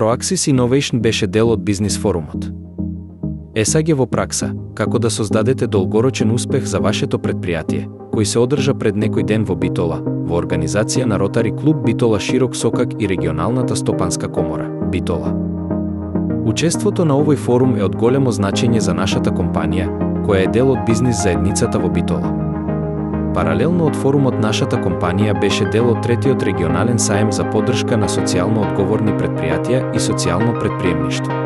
Proaxis Innovation беше дел од бизнис форумот. ЕСАѓ во пракса, како да создадете долгорочен успех за вашето предпријатие, кој се одржа пред некој ден во Битола, во организација на Ротари клуб Битола Широк Сокак и регионалната стопанска комора, Битола. Учеството на овој форум е од големо значење за нашата компанија, која е дел од бизнис заедницата во Битола. Паралелно од форумот нашата компанија беше дел од третиот регионален саем за поддршка на социјално одговорни предпријатија и социјално предприемништво.